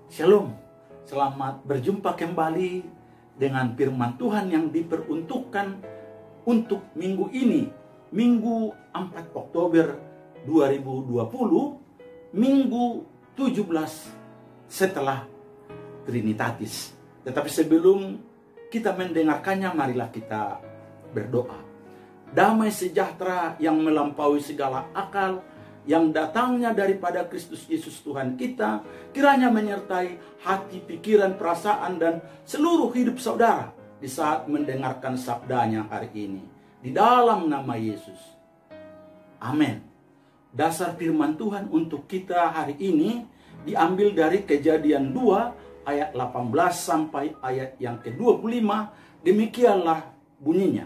Shalom, selamat berjumpa kembali dengan firman Tuhan yang diperuntukkan untuk minggu ini, Minggu 4 Oktober 2020, Minggu 17 setelah Trinitatis. Tetapi sebelum kita mendengarkannya, marilah kita berdoa. Damai sejahtera yang melampaui segala akal, yang datangnya daripada Kristus Yesus Tuhan kita, kiranya menyertai hati, pikiran, perasaan, dan seluruh hidup saudara di saat mendengarkan sabdanya hari ini. Di dalam nama Yesus. Amin. Dasar firman Tuhan untuk kita hari ini diambil dari Kejadian 2 ayat 18 sampai ayat yang ke-25. Demikianlah bunyinya.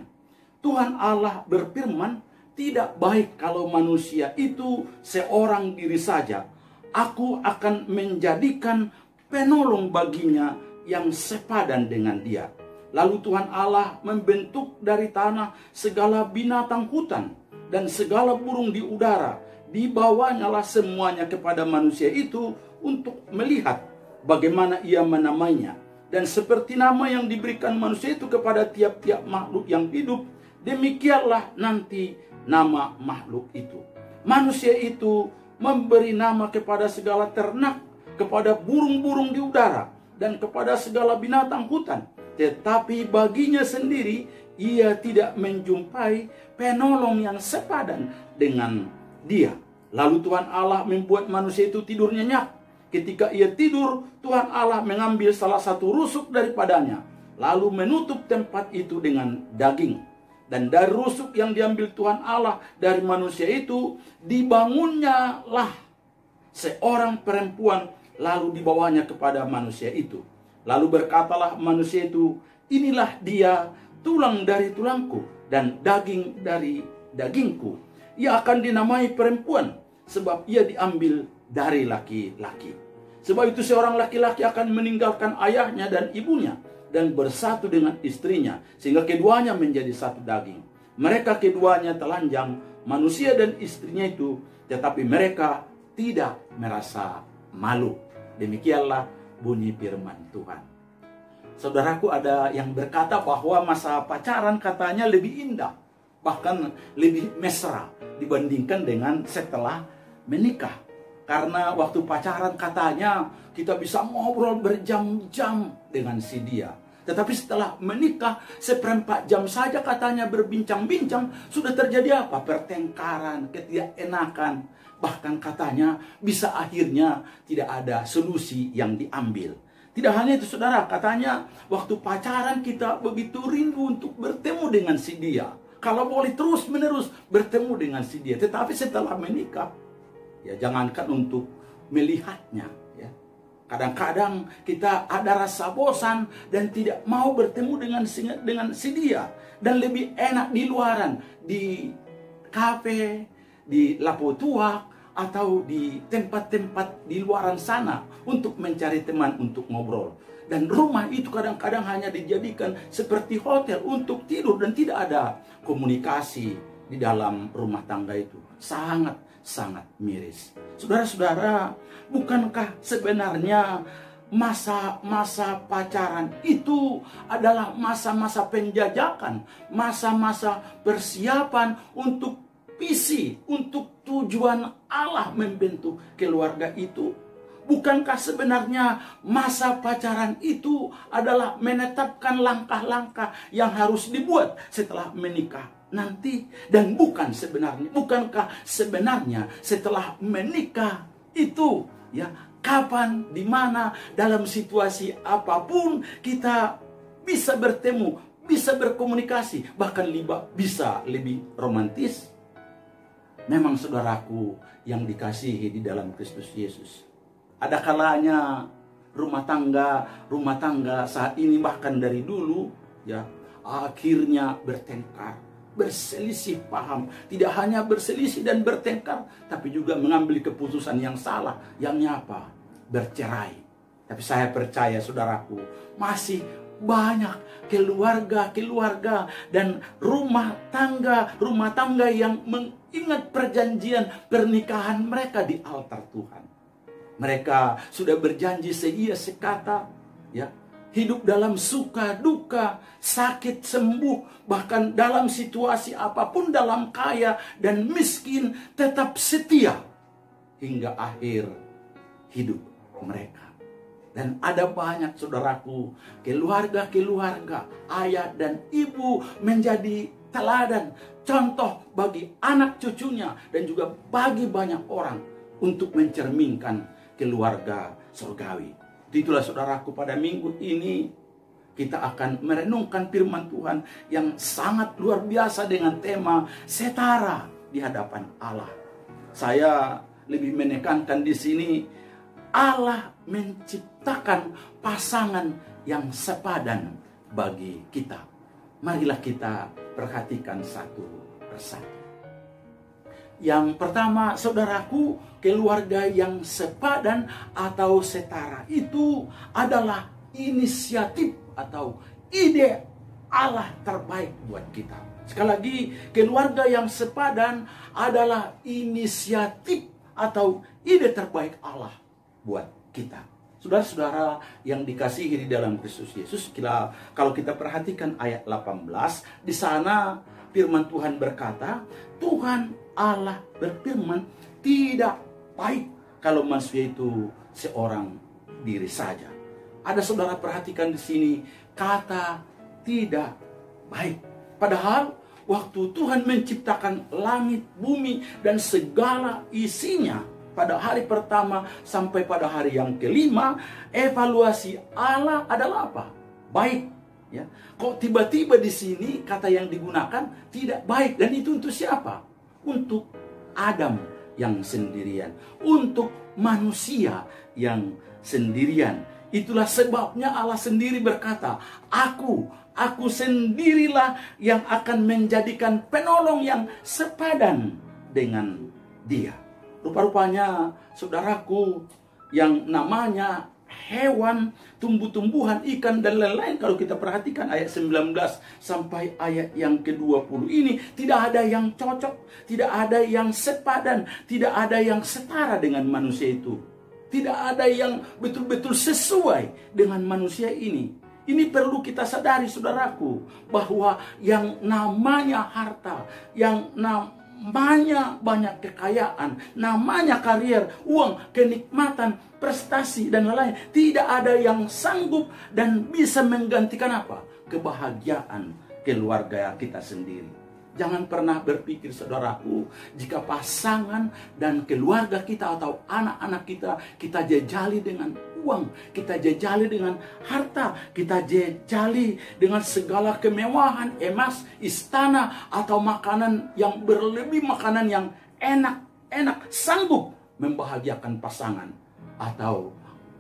Tuhan Allah berfirman, "Tidak baik kalau manusia itu seorang diri saja. Aku akan menjadikan penolong baginya yang sepadan dengan dia." Lalu Tuhan Allah membentuk dari tanah segala binatang hutan dan segala burung di udara. Dibawanyalah semuanya kepada manusia itu untuk melihat bagaimana ia menamainya. Dan seperti nama yang diberikan manusia itu kepada tiap-tiap makhluk yang hidup, demikianlah nanti nama makhluk itu. Manusia itu memberi nama kepada segala ternak, kepada burung-burung di udara, dan kepada segala binatang hutan. Tetapi baginya sendiri, ia tidak menjumpai penolong yang sepadan dengan dia. Lalu Tuhan Allah membuat manusia itu tidur nyenyak. Ketika ia tidur, Tuhan Allah mengambil salah satu rusuk daripadanya, lalu menutup tempat itu dengan daging. Dan dari rusuk yang diambil Tuhan Allah dari manusia itu, dibangunnyalah seorang perempuan, lalu dibawanya kepada manusia itu. Lalu berkatalah manusia itu, "Inilah dia, tulang dari tulangku dan daging dari dagingku. Ia akan dinamai perempuan, sebab ia diambil dari laki-laki. Sebab itu seorang laki-laki akan meninggalkan ayahnya dan ibunya, dan bersatu dengan istrinya, sehingga keduanya menjadi satu daging. Mereka keduanya telanjang, manusia dan istrinya itu, tetapi mereka tidak merasa malu." Demikianlah bunyi firman Tuhan. Saudaraku, ada yang berkata bahwa masa pacaran katanya lebih indah, bahkan lebih mesra dibandingkan dengan setelah menikah. Karena waktu pacaran katanya kita bisa ngobrol berjam-jam dengan si dia. Tetapi setelah menikah, seperempat jam saja katanya berbincang-bincang, sudah terjadi apa? Pertengkaran, ketidakenakan. Bahkan katanya bisa akhirnya tidak ada solusi yang diambil. Tidak hanya itu saudara, katanya waktu pacaran kita begitu rindu untuk bertemu dengan si dia. Kalau boleh terus menerus bertemu dengan si dia. Tetapi setelah menikah, ya jangankan untuk melihatnya. Kadang-kadang kita ada rasa bosan dan tidak mau bertemu dengan si dia. Dan lebih enak di luaran, di kafe, di Lapo Tuak, atau di tempat-tempat di luaran sana untuk mencari teman untuk ngobrol. Dan rumah itu kadang-kadang hanya dijadikan seperti hotel untuk tidur dan tidak ada komunikasi di dalam rumah tangga itu. Sangat miris. Saudara-saudara, bukankah sebenarnya masa-masa pacaran itu adalah masa-masa penjajakan, masa-masa persiapan untuk visi, untuk tujuan Allah membentuk keluarga itu? Bukankah sebenarnya masa pacaran itu adalah menetapkan langkah-langkah yang harus dibuat setelah menikah nanti? Dan bukankah sebenarnya setelah menikah itu, ya, kapan, di mana, dalam situasi apapun kita bisa bertemu, bisa berkomunikasi, bahkan bisa lebih romantis? Memang saudaraku yang dikasihi di dalam Kristus Yesus, ada kalanya rumah tangga saat ini, bahkan dari dulu, ya, akhirnya bertengkar, berselisih paham. Tidak hanya berselisih dan bertengkar, tapi juga mengambil keputusan yang salah, yang apa? Bercerai. Tapi saya percaya saudaraku, masih banyak keluarga dan rumah tangga yang mengingat perjanjian pernikahan mereka di altar Tuhan. Mereka sudah berjanji seia sekata, ya, hidup dalam suka, duka, sakit, sembuh, bahkan dalam situasi apapun, dalam kaya dan miskin, tetap setia hingga akhir hidup mereka. Dan ada banyak, saudaraku, keluarga-keluarga, ayah dan ibu menjadi teladan, contoh bagi anak cucunya, dan juga bagi banyak orang untuk mencerminkan keluarga surgawi. Itulah saudaraku, pada minggu ini kita akan merenungkan firman Tuhan yang sangat luar biasa dengan tema setara di hadapan Allah. Saya lebih menekankan di sini, Allah menciptakan pasangan yang sepadan bagi kita. Marilah kita perhatikan satu persatu. Yang pertama, saudaraku, keluarga yang sepadan atau setara itu adalah inisiatif atau ide Allah terbaik buat kita. Sekali lagi, keluarga yang sepadan adalah inisiatif atau ide terbaik Allah buat kita. Saudara-saudara yang dikasihi di dalam Kristus Yesus, kalau kita perhatikan ayat 18, di sana firman Tuhan berkata, Tuhan Allah berfirman, tidak baik kalau manusia itu seorang diri saja. Ada saudara perhatikan di sini kata tidak baik. Padahal waktu Tuhan menciptakan langit, bumi, dan segala isinya pada hari pertama sampai pada hari yang kelima, evaluasi Allah adalah apa? Baik. Ya. Kok tiba-tiba di sini kata yang digunakan tidak baik, dan itu untuk siapa? Untuk Adam yang sendirian, untuk manusia yang sendirian. Itulah sebabnya Allah sendiri berkata, Aku sendirilah yang akan menjadikan penolong yang sepadan dengan dia. Rupa-rupanya, saudaraku, yang namanya hewan, tumbuh-tumbuhan, ikan, dan lain-lain, kalau kita perhatikan ayat 19 sampai ayat yang ke-20 ini, tidak ada yang cocok, tidak ada yang sepadan, tidak ada yang setara dengan manusia itu. Tidak ada yang betul-betul sesuai dengan manusia ini. Ini perlu kita sadari, saudaraku, bahwa yang namanya harta, yang namanya banyak kekayaan, namanya karier, uang, kenikmatan, prestasi, dan lain-lain, tidak ada yang sanggup dan bisa menggantikan apa? Kebahagiaan keluarga kita sendiri. Jangan pernah berpikir, saudaraku, jika pasangan dan keluarga kita atau anak-anak kita jejali dengan uang, kita jejali dengan harta, kita jejali dengan segala kemewahan, emas, istana, atau makanan yang berlebih, makanan yang enak, sanggup membahagiakan pasangan atau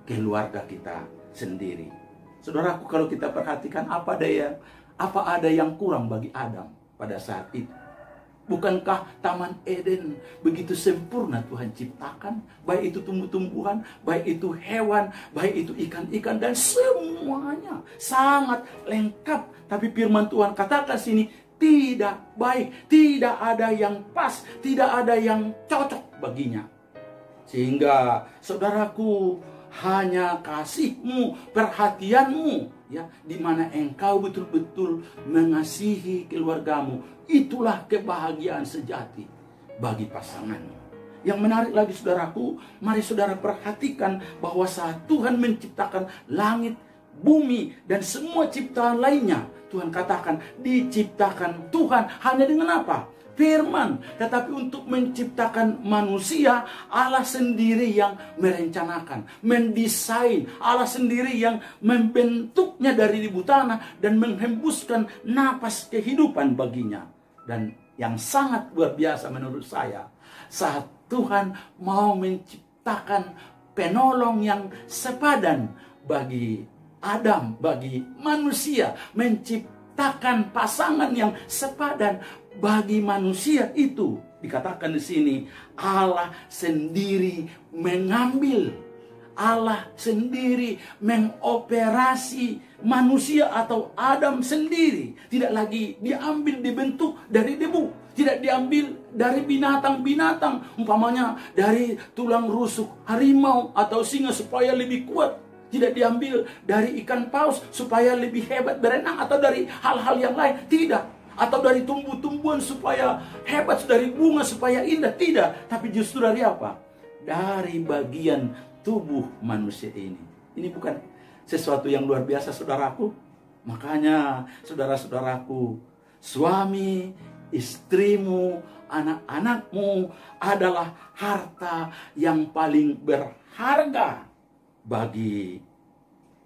keluarga kita sendiri. Saudaraku, kalau kita perhatikan, apa ada yang kurang bagi Adam pada saat itu? Bukankah Taman Eden begitu sempurna Tuhan ciptakan? Baik itu tumbuh-tumbuhan, baik itu hewan, baik itu ikan-ikan, dan semuanya sangat lengkap. Tapi firman Tuhan katakan sini, tidak baik, tidak ada yang pas, tidak ada yang cocok baginya. Sehingga saudaraku, hanya kasihmu, perhatianmu, ya, di mana engkau betul-betul mengasihi keluargamu, itulah kebahagiaan sejati bagi pasanganmu. Yang menarik lagi, saudaraku, mari saudara perhatikan bahwa saat Tuhan menciptakan langit, bumi, dan semua ciptaan lainnya, Tuhan katakan diciptakan Tuhan hanya dengan apa? Firman. Tetapi untuk menciptakan manusia, Allah sendiri yang merencanakan, mendesain. Allah sendiri yang membentuknya dari debu tanah dan menghembuskan napas kehidupan baginya. Dan yang sangat luar biasa menurut saya, saat Tuhan mau menciptakan penolong yang sepadan bagi Adam, bagi manusia, menciptakan pasangan yang sepadan bagi manusia itu, dikatakan di sini Allah sendiri mengambil Allah sendiri mengoperasi manusia atau Adam sendiri. Tidak lagi diambil dibentuk dari debu. Tidak diambil dari binatang-binatang. Umpamanya dari tulang rusuk harimau atau singa supaya lebih kuat. Tidak diambil dari ikan paus supaya lebih hebat berenang. Atau dari hal-hal yang lain. Tidak. Atau dari tumbuh-tumbuhan supaya hebat. Dari bunga supaya indah. Tidak. Tapi justru dari apa? Dari bagian tubuh manusia ini. Ini bukan sesuatu yang luar biasa, saudaraku. Makanya saudara-saudaraku, suami, istrimu, anak-anakmu adalah harta yang paling berharga bagi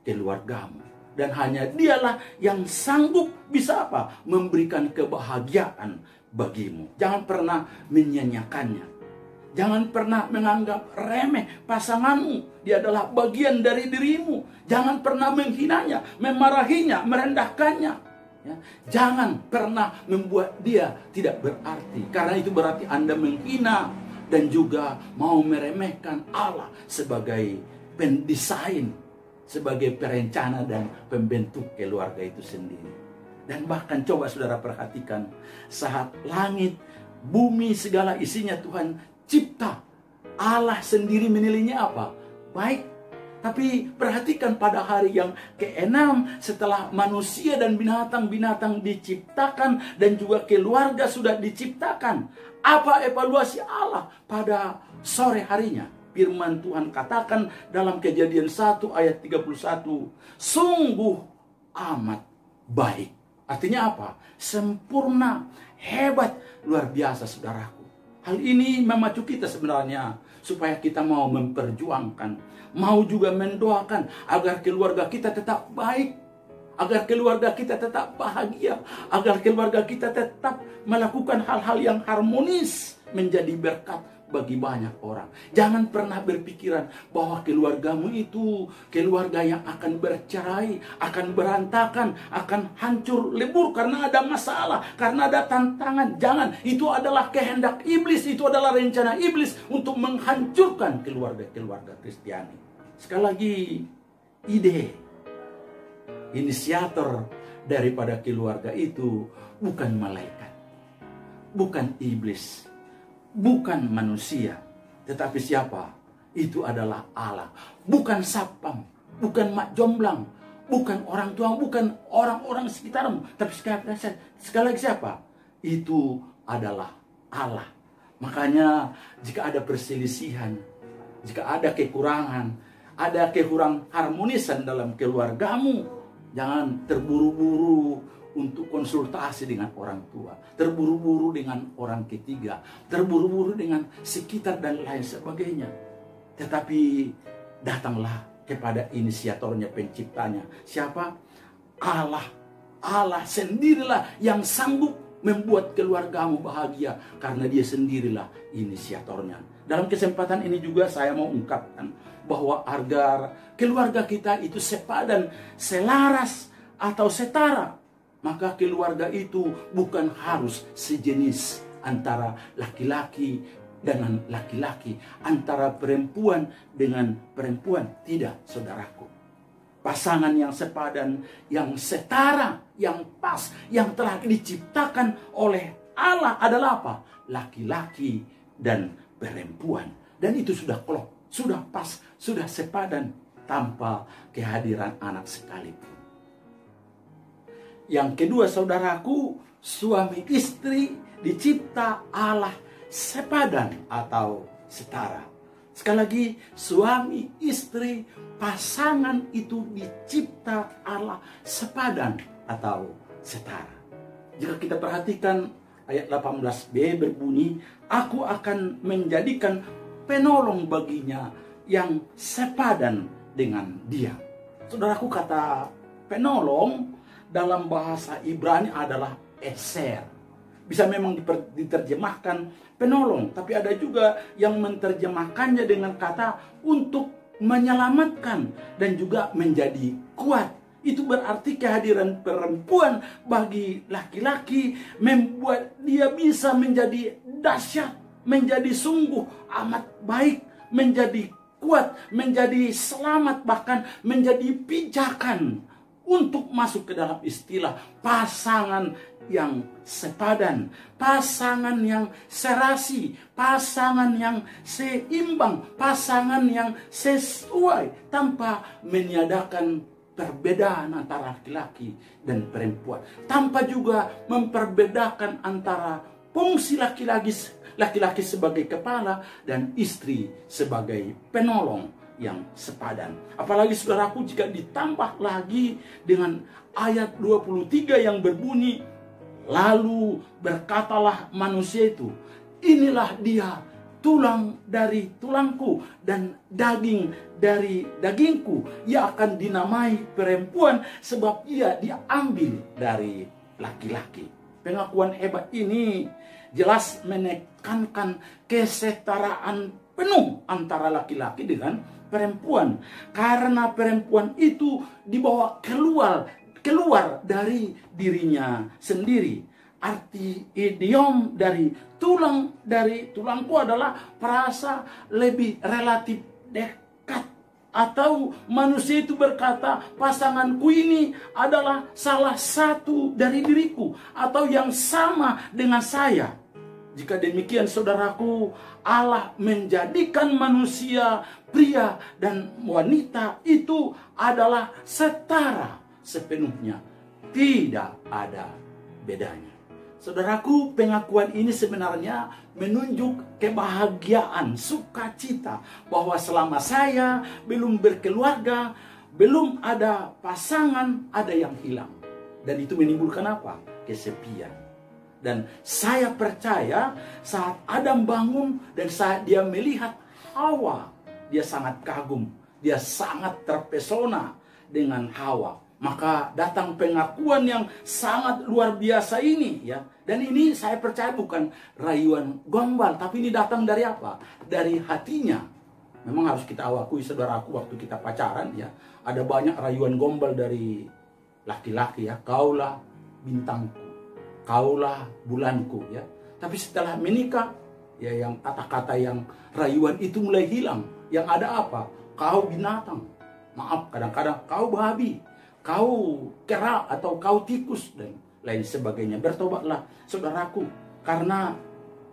keluargamu. Dan hanya dialah yang sanggup bisa apa? Memberikan kebahagiaan bagimu. Jangan pernah menyanyiakannya. Jangan pernah menganggap remeh pasanganmu. Dia adalah bagian dari dirimu. Jangan pernah menghinanya, memarahinya, merendahkannya. Ya. Jangan pernah membuat dia tidak berarti. Karena itu berarti Anda menghina dan juga mau meremehkan Allah sebagai pendesain, sebagai perencana dan pembentuk keluarga itu sendiri. Dan bahkan coba saudara perhatikan, saat langit, bumi, segala isinya Tuhan cipta, Allah sendiri menilainya apa? Baik. Tapi perhatikan pada hari yang ke-6 setelah manusia dan binatang-binatang diciptakan dan juga keluarga sudah diciptakan. Apa evaluasi Allah pada sore harinya? Firman Tuhan katakan dalam Kejadian 1 ayat 31, sungguh amat baik. Artinya apa? Sempurna, hebat, luar biasa, saudaraku. Hal ini memacu kita sebenarnya supaya kita mau memperjuangkan, mau juga mendoakan agar keluarga kita tetap baik, agar keluarga kita tetap bahagia, agar keluarga kita tetap melakukan hal-hal yang harmonis, menjadi berkat bagi banyak orang. Jangan pernah berpikiran bahwa keluargamu itu keluarga yang akan bercerai, akan berantakan, akan hancur lebur karena ada masalah, karena ada tantangan. Jangan, itu adalah kehendak iblis, itu adalah rencana iblis untuk menghancurkan keluarga-keluarga Kristiani. Sekali lagi, ide, inisiator daripada keluarga itu bukan malaikat, bukan iblis, bukan manusia, tetapi siapa? Itu adalah Allah. Bukan sapam, bukan mak jomblang, bukan orang tua, bukan orang-orang sekitarmu, tapi sekali lagi siapa? Itu adalah Allah. Makanya jika ada perselisihan, jika ada kekurangan, ada kekurang harmonisan dalam keluargamu, jangan terburu-buru untuk konsultasi dengan orang tua, terburu-buru dengan orang ketiga, terburu-buru dengan sekitar dan lain sebagainya. Tetapi datanglah kepada inisiatornya, penciptanya. Siapa? Allah. Allah sendirilah yang sanggup membuat keluargamu bahagia, karena dia sendirilah inisiatornya. Dalam kesempatan ini juga saya mau ungkapkan bahwa agar keluarga kita itu sepadan, selaras atau setara, maka keluarga itu bukan harus sejenis antara laki-laki dengan laki-laki, antara perempuan dengan perempuan. Tidak, saudaraku. Pasangan yang sepadan, yang setara, yang pas, yang telah diciptakan oleh Allah adalah apa? Laki-laki dan perempuan. Dan itu sudah klop, sudah pas, sudah sepadan tanpa kehadiran anak sekalipun. Yang kedua, saudaraku, suami istri dicipta Allah sepadan atau setara. Sekali lagi, suami istri pasangan itu dicipta Allah sepadan atau setara. Jika kita perhatikan ayat 18b berbunyi, aku akan menjadikan penolong baginya yang sepadan dengan dia. Saudaraku, kata penolong dalam bahasa Ibrani adalah eser. Bisa memang diterjemahkan penolong, tapi ada juga yang menerjemahkannya dengan kata untuk menyelamatkan dan juga menjadi kuat. Itu berarti kehadiran perempuan bagi laki-laki membuat dia bisa menjadi dahsyat, menjadi sungguh amat baik, menjadi kuat, menjadi selamat, bahkan menjadi pijakan untuk masuk ke dalam istilah pasangan yang sepadan, pasangan yang serasi, pasangan yang seimbang, pasangan yang sesuai, tanpa meniadakan perbedaan antara laki-laki dan perempuan, tanpa juga memperbedakan antara fungsi laki-laki sebagai kepala dan istri sebagai penolong yang sepadan. Apalagi saudaraku, jika ditambah lagi dengan ayat 23 yang berbunyi, lalu berkatalah manusia itu, inilah dia, tulang dari tulangku dan daging dari dagingku. Ia akan dinamai perempuan sebab ia diambil dari laki-laki. Pengakuan hebat ini jelas menekankan kesetaraan penuh antara laki-laki dengan perempuan. Karena perempuan itu dibawa keluar dari dirinya sendiri. Arti idiom dari tulangku adalah perasa lebih relatif dekat. Atau manusia itu berkata, pasanganku ini adalah salah satu dari diriku, atau yang sama dengan saya. Jika demikian saudaraku, Allah menjadikan manusia, pria dan wanita itu adalah setara sepenuhnya. Tidak ada bedanya. Saudaraku, pengakuan ini sebenarnya menunjuk kebahagiaan, sukacita, bahwa selama saya belum berkeluarga, belum ada pasangan, ada yang hilang. Dan itu menimbulkan apa? Kesepian. Dan saya percaya saat Adam bangun dan saat dia melihat Hawa, dia sangat kagum, dia sangat terpesona dengan Hawa. Maka datang pengakuan yang sangat luar biasa ini, ya. Dan ini saya percaya bukan rayuan gombal, tapi ini datang dari apa? Dari hatinya. Memang harus kita akui saudaraku, waktu kita pacaran, ya, ada banyak rayuan gombal dari laki-laki, ya. Kaulah bintangku, kaulah bulanku, ya. Tapi setelah menikah, ya, yang kata-kata yang rayuan itu mulai hilang. Yang ada apa? Kau binatang. Maaf, kadang-kadang kau babi, kau kera, atau kau tikus, dan lain sebagainya. Bertobatlah saudaraku, karena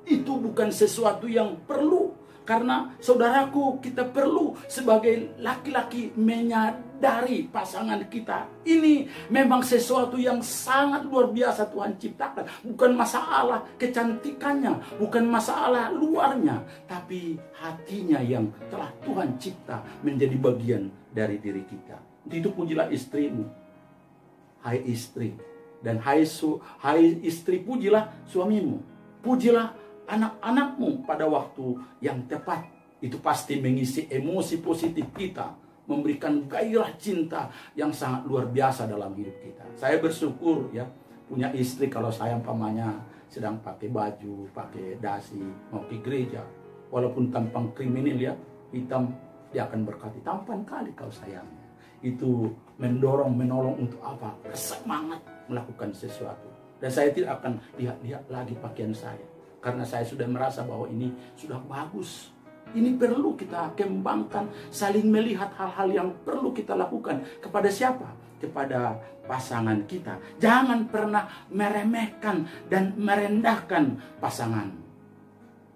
itu bukan sesuatu yang perlu. Karena saudaraku, kita perlu sebagai laki-laki menyadari pasangan kita ini memang sesuatu yang sangat luar biasa Tuhan ciptakan. Bukan masalah kecantikannya, bukan masalah luarnya, tapi hatinya yang telah Tuhan cipta menjadi bagian dari diri kita. Itu pujilah istrimu, hai istri. Dan hai istri, pujilah suamimu. Pujilah anak-anakmu pada waktu yang tepat. Itu pasti mengisi emosi positif kita, memberikan gairah cinta yang sangat luar biasa dalam hidup kita. Saya bersyukur, ya, punya istri. Kalau saya umpamanya sedang pakai baju, pakai dasi, mau ke gereja, walaupun tampang kriminal, ya, hitam, dia akan berkati, tampan kali kau sayangnya. Itu menolong untuk apa? Semangat melakukan sesuatu. Dan saya tidak akan lihat-lihat lagi pakaian saya, karena saya sudah merasa bahwa ini sudah bagus. Ini perlu kita kembangkan, saling melihat hal-hal yang perlu kita lakukan. Kepada siapa? Kepada pasangan kita. Jangan pernah meremehkan dan merendahkan pasangan.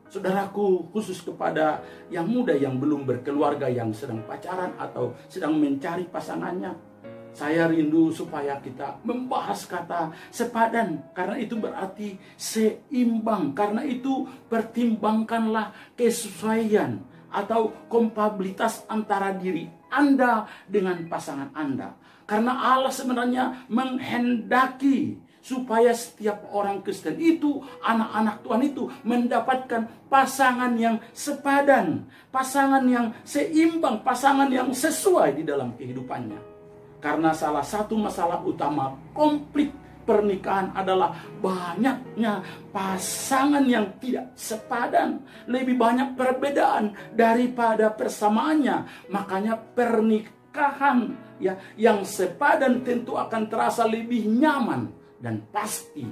Saudaraku, khusus kepada yang muda yang belum berkeluarga, yang sedang pacaran atau sedang mencari pasangannya, saya rindu supaya kita membahas kata sepadan, karena itu berarti seimbang. Karena itu pertimbangkanlah kesesuaian atau kompatibilitas antara diri Anda dengan pasangan Anda. Karena Allah sebenarnya menghendaki supaya setiap orang Kristen itu, anak-anak Tuhan itu, mendapatkan pasangan yang sepadan, pasangan yang seimbang, pasangan yang sesuai di dalam kehidupannya. Karena salah satu masalah utama konflik pernikahan adalah banyaknya pasangan yang tidak sepadan, lebih banyak perbedaan daripada persamaannya. Makanya pernikahan, ya, yang sepadan tentu akan terasa lebih nyaman dan pasti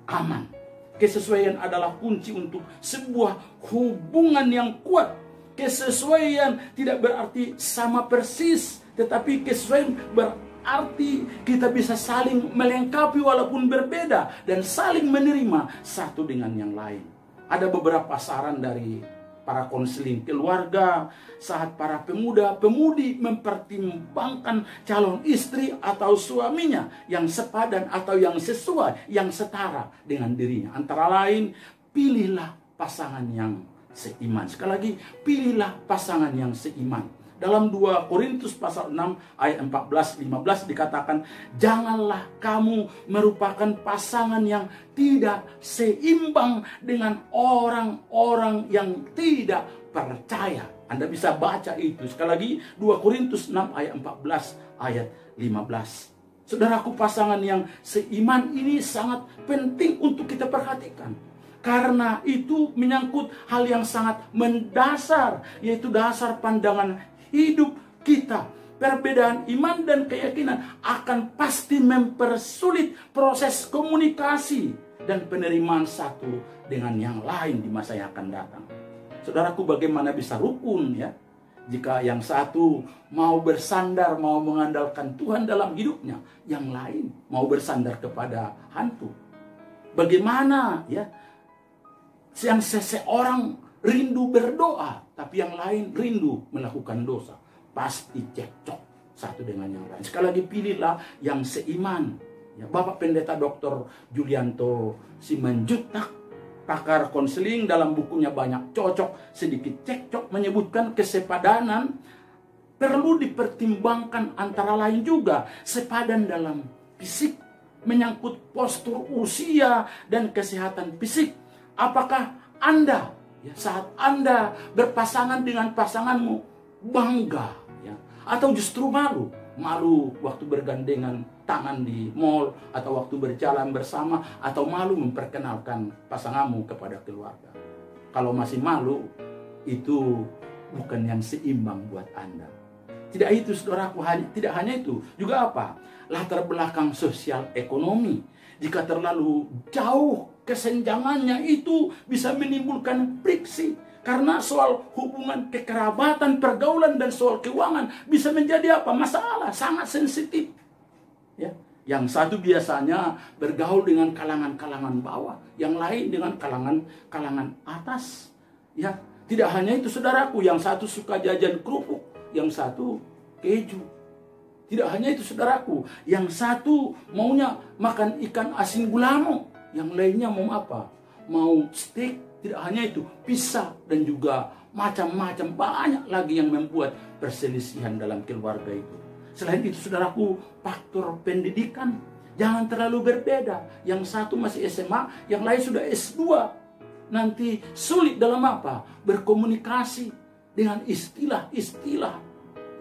aman. Kesesuaian adalah kunci untuk sebuah hubungan yang kuat. Kesesuaian tidak berarti sama persis, tetapi kesesuaian berarti kita bisa saling melengkapi walaupun berbeda dan saling menerima satu dengan yang lain. Ada beberapa saran dari para konseling keluarga saat para pemuda-pemudi mempertimbangkan calon istri atau suaminya yang sepadan atau yang sesuai, yang setara dengan dirinya. Antara lain, pilihlah pasangan yang seiman. Sekali lagi, pilihlah pasangan yang seiman. Dalam 2 Korintus pasal 6 ayat 14-15 dikatakan, janganlah kamu merupakan pasangan yang tidak seimbang dengan orang-orang yang tidak percaya. Anda bisa baca itu. Sekali lagi, 2 Korintus 6 ayat 14 ayat 15. Saudaraku, pasangan yang seiman ini sangat penting untuk kita perhatikan. Karena itu menyangkut hal yang sangat mendasar, yaitu dasar pandangan hidup kita. Perbedaan iman dan keyakinan akan pasti mempersulit proses komunikasi dan penerimaan satu dengan yang lain di masa yang akan datang. Saudaraku, bagaimana bisa rukun ya jika yang satu mau bersandar, mau mengandalkan Tuhan dalam hidupnya, yang lain mau bersandar kepada hantu? Bagaimana ya yang seseorang rindu berdoa, tapi yang lain rindu melakukan dosa? Pasti cekcok satu dengan yang lain. Sekali lagi, pilihlah yang seiman. Ya, Bapak Pendeta Dr. Julianto Simanjuntak, pakar konseling, dalam bukunya Banyak Cocok Sedikit Cekcok, menyebutkan kesepadanan perlu dipertimbangkan antara lain juga sepadan dalam fisik, menyangkut postur usia dan kesehatan fisik. Apakah Anda saat Anda berpasangan dengan pasanganmu bangga ya, atau justru malu? Malu waktu bergandengan tangan di mall, atau waktu berjalan bersama, atau malu memperkenalkan pasanganmu kepada keluarga? Kalau masih malu, itu bukan yang seimbang buat Anda. Tidak itu, saudaraku, tidak hanya itu, juga apa? Latar belakang sosial ekonomi. Jika terlalu jauh kesenjangannya, itu bisa menimbulkan friksi. Karena soal hubungan kekerabatan, pergaulan, dan soal keuangan bisa menjadi apa? Masalah sangat sensitif. Ya, yang satu biasanya bergaul dengan kalangan-kalangan bawah, yang lain dengan kalangan atas. Ya, tidak hanya itu, saudaraku, yang satu suka jajan kerupuk, yang satu keju. Tidak hanya itu, saudaraku, yang satu maunya makan ikan asin gulamo, yang lainnya mau apa? Mau steak. Tidak hanya itu, pisah, dan juga macam-macam banyak lagi yang membuat perselisihan dalam keluarga itu. Selain itu, saudaraku, faktor pendidikan jangan terlalu berbeda. Yang satu masih SMA, yang lain sudah S2. Nanti sulit dalam apa? Berkomunikasi dengan istilah-istilah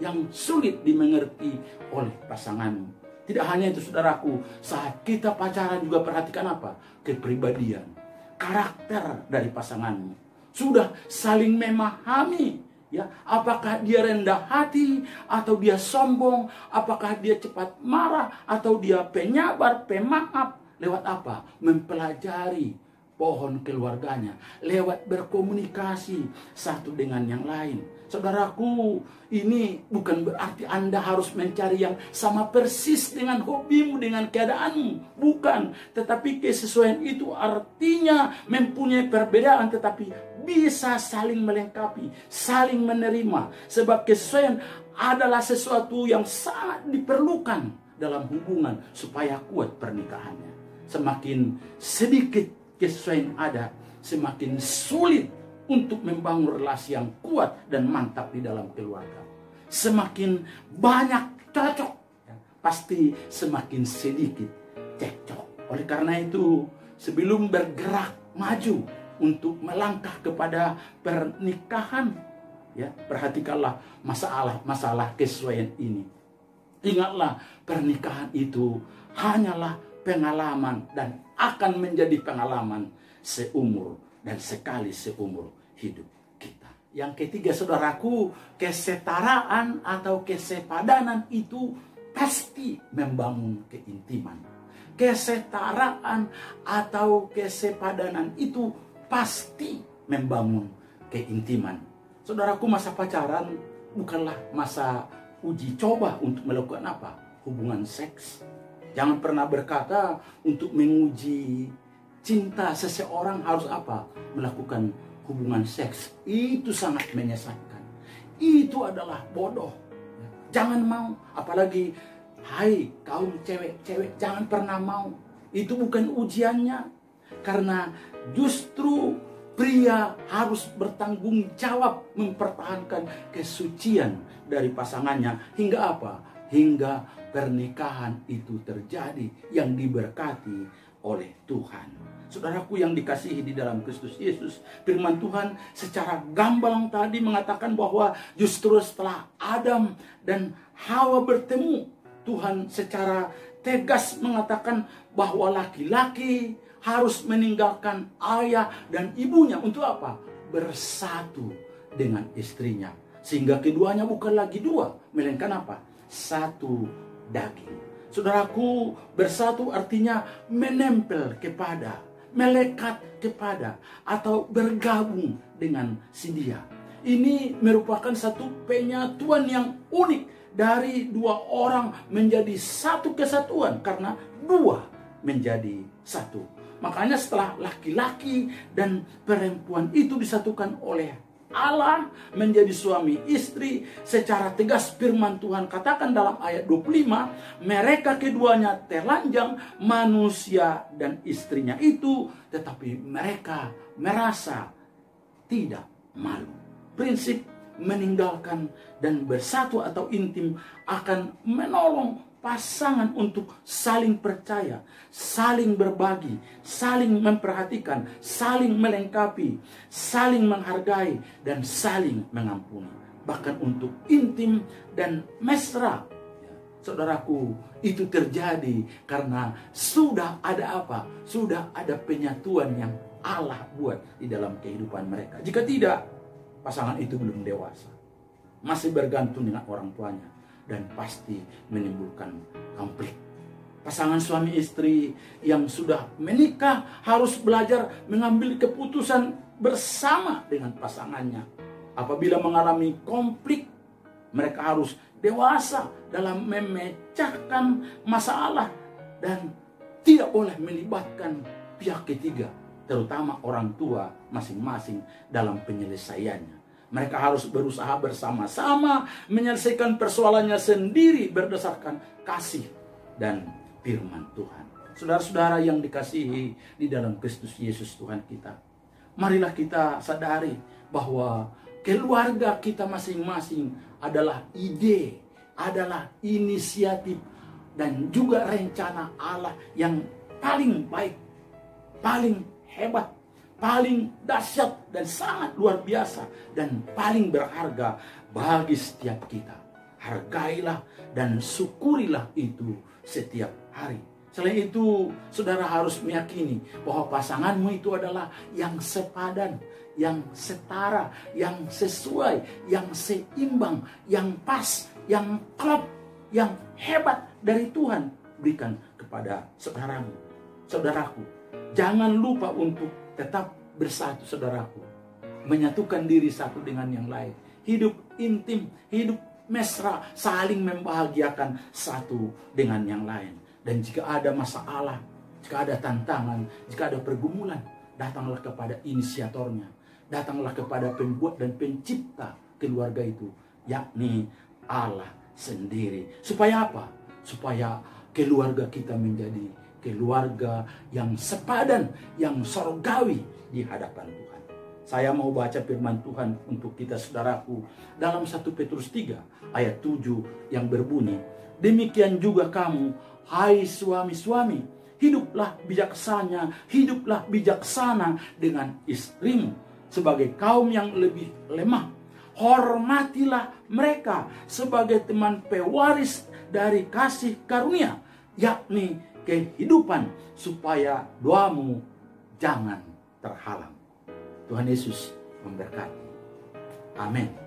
yang sulit dimengerti oleh pasanganmu. Tidak hanya itu, saudaraku, saat kita pacaran juga perhatikan apa? Kepribadian, karakter dari pasanganmu. Sudah saling memahami, ya, apakah dia rendah hati atau dia sombong, apakah dia cepat marah atau dia penyabar, pemaaf. Lewat apa? Mempelajari pohon keluarganya, lewat berkomunikasi satu dengan yang lain. Saudaraku, ini bukan berarti Anda harus mencari yang sama persis dengan hobimu, dengan keadaanmu. Bukan. Tetapi kesesuaian itu artinya mempunyai perbedaan, tetapi bisa saling melengkapi, saling menerima. Sebab kesesuaian adalah sesuatu yang sangat diperlukan dalam hubungan supaya kuat pernikahannya. Semakin sedikit kesesuaian ada, semakin sulit untuk membangun relasi yang kuat dan mantap di dalam keluarga. Semakin banyak cocok, ya, pasti semakin sedikit cekcok. Oleh karena itu, sebelum bergerak maju untuk melangkah kepada pernikahan, ya, perhatikanlah masalah kesesuaian ini. Ingatlah, pernikahan itu hanyalah pengalaman dan akan menjadi pengalaman seumur dan sekali seumur hidup kita. Yang ketiga, saudaraku, kesetaraan atau kesepadanan itu pasti membangun keintiman. Kesetaraan atau kesepadanan itu pasti membangun keintiman. Saudaraku, masa pacaran bukanlah masa uji coba untuk melakukan apa? Hubungan seks. Jangan pernah berkata untuk menguji cinta seseorang harus apa? Melakukan hubungan seks. Itu sangat menyesatkan. Itu adalah bodoh. Jangan mau. Apalagi, hai kaum cewek-cewek, jangan pernah mau. Itu bukan ujiannya. Karena justru pria harus bertanggung jawab mempertahankan kesucian dari pasangannya. Hingga apa? Hingga pernikahan itu terjadi yang diberkati oleh Tuhan. Saudaraku yang dikasihi di dalam Kristus Yesus, firman Tuhan secara gamblang tadi mengatakan bahwa justru setelah Adam dan Hawa bertemu, Tuhan secara tegas mengatakan bahwa laki-laki harus meninggalkan ayah dan ibunya untuk apa? Bersatu dengan istrinya. Sehingga keduanya bukan lagi dua, melainkan apa? Satu daging. Saudaraku, bersatu artinya menempel kepada, melekat kepada, atau bergabung dengan si dia. Ini merupakan satu penyatuan yang unik dari dua orang menjadi satu kesatuan karena dua menjadi satu. Makanya setelah laki-laki dan perempuan itu disatukan oleh Allah menjadi suami istri, secara tegas firman Tuhan katakan dalam ayat 25, mereka keduanya telanjang, manusia dan istrinya itu, tetapi mereka merasa tidak malu. Prinsip meninggalkan dan bersatu atau intim akan menolong pasangan untuk saling percaya, saling berbagi, saling memperhatikan, saling melengkapi, saling menghargai, dan saling mengampuni. Bahkan untuk intim dan mesra. Saudaraku, itu terjadi karena sudah ada apa? Sudah ada penyatuan yang Allah buat di dalam kehidupan mereka. Jika tidak, pasangan itu belum dewasa, masih bergantung dengan orang tuanya, dan pasti menimbulkan konflik. Pasangan suami istri yang sudah menikah harus belajar mengambil keputusan bersama dengan pasangannya. Apabila mengalami konflik, mereka harus dewasa dalam memecahkan masalah dan tidak boleh melibatkan pihak ketiga, terutama orang tua masing-masing dalam penyelesaiannya. Mereka harus berusaha bersama-sama menyelesaikan persoalannya sendiri berdasarkan kasih dan firman Tuhan. Saudara-saudara yang dikasihi di dalam Kristus Yesus Tuhan kita, marilah kita sadari bahwa keluarga kita masing-masing adalah ide, adalah inisiatif, dan juga rencana Allah yang paling baik, paling hebat, paling dahsyat dan sangat luar biasa, dan paling berharga bagi setiap kita. Hargailah dan syukurilah itu setiap hari. Selain itu, saudara harus meyakini bahwa pasanganmu itu adalah yang sepadan, yang setara, yang sesuai, yang seimbang, yang pas, yang klop, yang hebat dari Tuhan berikan kepada saudaramu. Saudaraku, jangan lupa untuk tetap bersatu, saudaraku. Menyatukan diri satu dengan yang lain. Hidup intim, hidup mesra, saling membahagiakan satu dengan yang lain. Dan jika ada masalah, jika ada tantangan, jika ada pergumulan, datanglah kepada inisiatornya. Datanglah kepada pembuat dan pencipta keluarga itu, yakni Allah sendiri. Supaya apa? Supaya keluarga kita menjadi keluarga yang sepadan, yang surgawi di hadapan Tuhan. Saya mau baca firman Tuhan untuk kita, saudaraku, dalam 1 Petrus 3 ayat 7 yang berbunyi, demikian juga kamu, hai suami-suami, hiduplah bijaksana dengan istrimu sebagai kaum yang lebih lemah. Hormatilah mereka sebagai teman pewaris dari kasih karunia, yakni kehidupan, supaya doamu jangan terhalang. Tuhan Yesus memberkati. Amin.